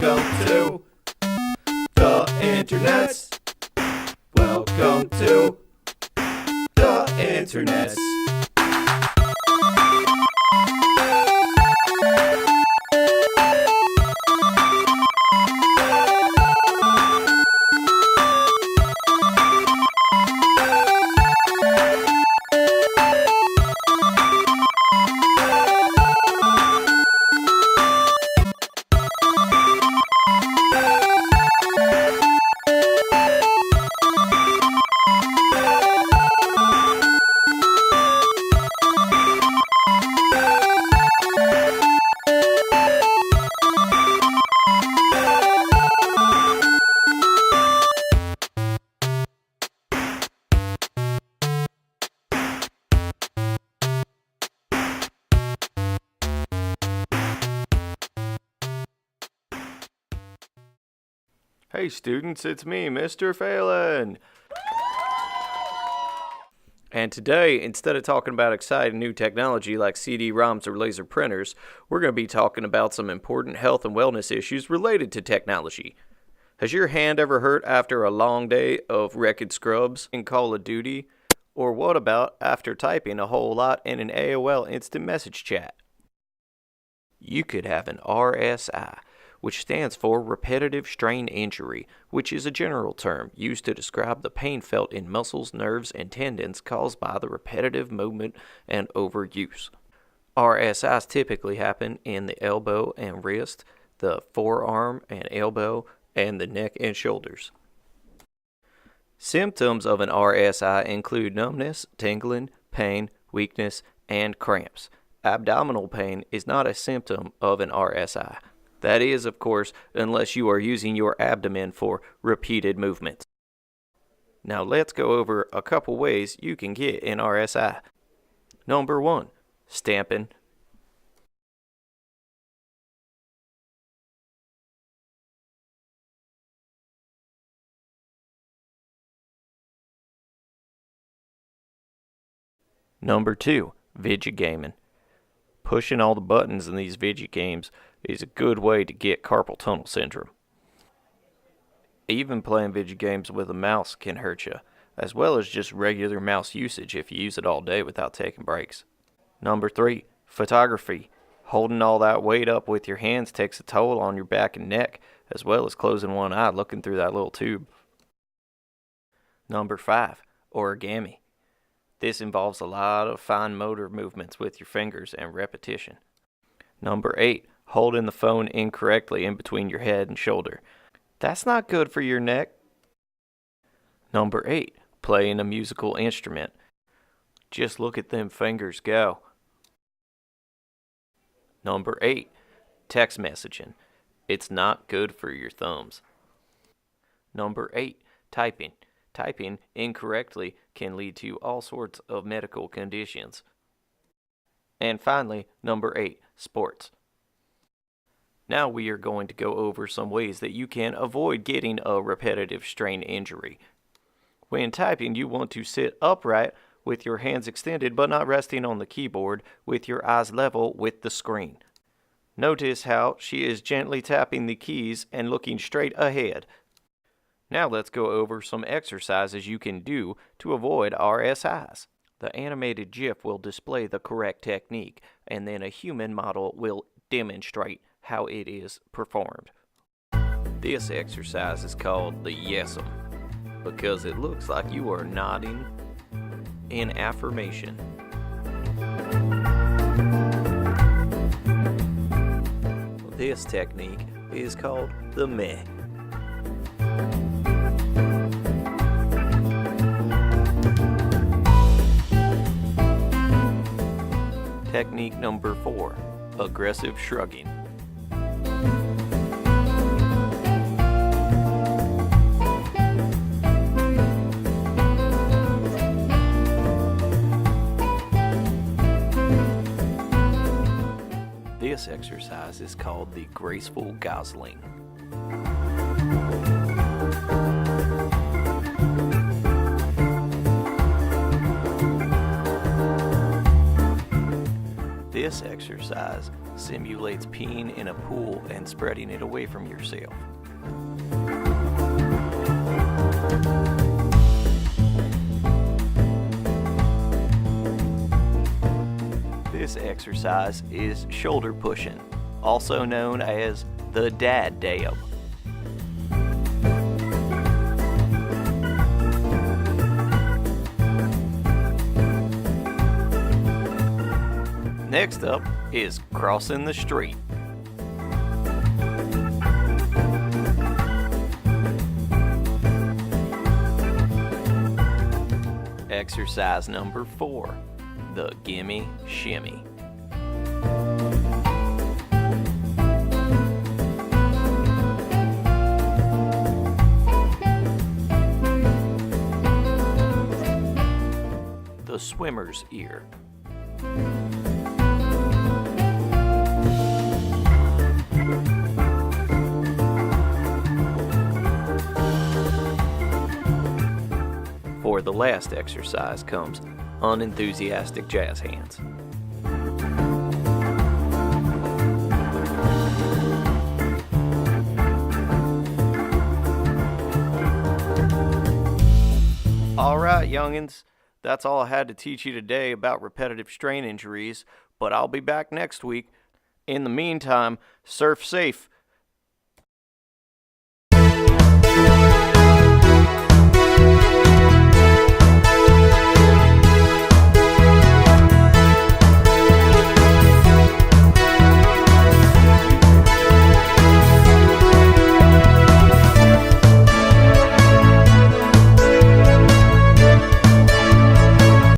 Welcome to the internets. Welcome to the internets. Hey students, it's me, Mr. Phelan. And today, instead of talking about exciting new technology like CD-ROMs or laser printers, we're going to be talking about some important health and wellness issues related to technology. Has your hand ever hurt after a long day of wrecked scrubs in Call of Duty? Or what about after typing a whole lot in an AOL instant message chat? You could have an RSI, which stands for repetitive strain injury, which is a general term used to describe the pain felt in muscles, nerves, and tendons caused by the repetitive movement and overuse. RSIs typically happen in the elbow and wrist, the forearm and elbow, and the neck and shoulders. Symptoms of an RSI include numbness, tingling, pain, weakness, and cramps. Abdominal pain is not a symptom of an RSI. That is, of course, unless you are using your abdomen for repeated movements. Now let's go over a couple ways you can get an RSI. Number 1, stamping. Number 2, video gaming. Pushing all the buttons in these video games is a good way to get carpal tunnel syndrome. Even playing video games with a mouse can hurt you, as well as just regular mouse usage if you use it all day without taking breaks. Number 3, photography. Holding all that weight up with your hands takes a toll on your back and neck, as well as closing one eye looking through that little tube. Number 5, origami. This involves a lot of fine motor movements with your fingers and repetition. Number 8, holding the phone incorrectly in between your head and shoulder. That's not good for your neck. Number 8, playing a musical instrument. Just look at them fingers go. Number 8, text messaging. It's not good for your thumbs. Number 8, typing. Typing incorrectly can lead to all sorts of medical conditions. And finally, number 8, sports. Now we are going to go over some ways that you can avoid getting a repetitive strain injury. When typing, you want to sit upright with your hands extended but not resting on the keyboard, with your eyes level with the screen. Notice how she is gently tapping the keys and looking straight ahead. Now let's go over some exercises you can do to avoid RSIs. The animated GIF will display the correct technique, and then a human model will demonstrate how it is performed. This exercise is called the Yes'em, because it looks like you are nodding in affirmation. This technique is called the Meh. Technique number 4, aggressive shrugging. This exercise is called the graceful gosling. This exercise simulates peeing in a pool and spreading it away from yourself. This exercise is shoulder pushing, also known as the dad dab. Next up is crossing the street. Exercise number 4, the gimme shimmy. The swimmer's ear. For the last exercise comes unenthusiastic jazz hands. Alright, youngins, that's all I had to teach you today about repetitive strain injuries, but I'll be back next week. In the meantime, surf safe,